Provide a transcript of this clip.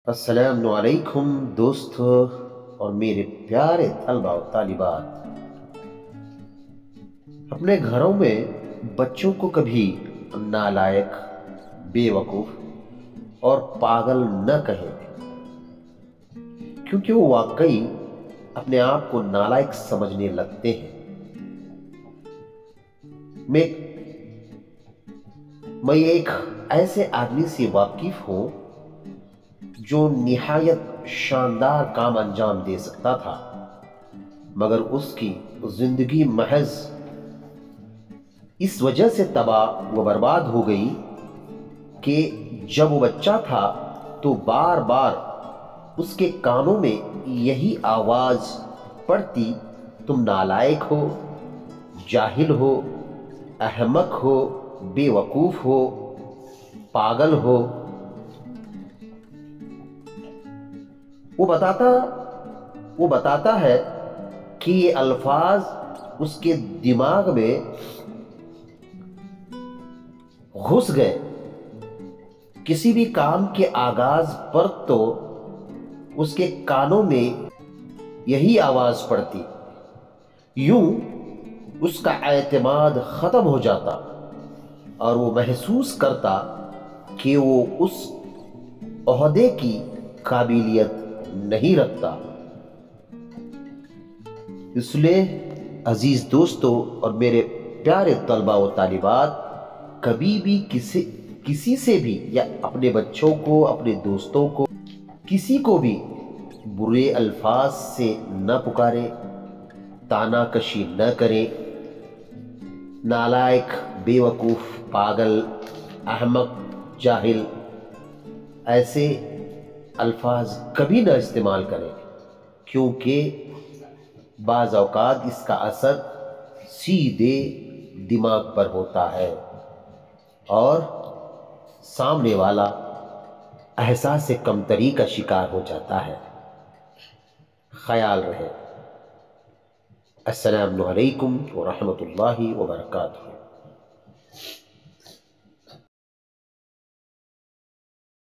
السلام علیکم دوستو اور میرے پیارے طلباء و طالبات۔ اپنے گھروں میں بچوں کو کبھی نالائق، بے وقوف اور پاگل نہ کہیں، کیونکہ وہ واقعی اپنے آپ کو نالائق سمجھنے لگتے ہیں۔ میں ایک ایسے آدمی سے واقف ہوں جو نہایت شاندار کام انجام دے سکتا تھا، مگر اس کی زندگی محض اس وجہ سے تباہ و برباد ہو گئی کہ جب وہ بچہ تھا تو بار بار اس کے کانوں میں یہی آواز پڑتی: تم نالائق ہو، جاہل ہو، احمق ہو، بے وقوف ہو، پاگل ہو۔ وہ بتاتا ہے کہ یہ الفاظ اس کے دماغ میں گھس گئے کسی بھی کام کے آغاز پر تو اس کے کانوں میں یہی آواز پڑتی، یوں اس کا اعتماد ختم ہو جاتا اور وہ محسوس کرتا کہ وہ اس عہدے کی قابلیت نہیں رکھتا۔ اس لیے عزیز دوستو اور میرے پیارے طلباء و طالبات، کبھی بھی کسی سے بھی، یا اپنے بچوں کو، اپنے دوستوں کو، کسی کو بھی برے الفاظ سے نہ پکاریں، طعنہ کشی نہ کریں۔ نالائق، بے وقوف، پاگل، احمق، جاہل ایسے الفاظ کبھی نہ استعمال کریں، کیونکہ بعض اوقات اس کا اثر سیدھے دماغ پر ہوتا ہے اور سامنے والا احساس کمتری کا شکار ہو جاتا ہے۔ خیال رہے۔ السلام علیکم ورحمۃ اللہ وبرکاتہ۔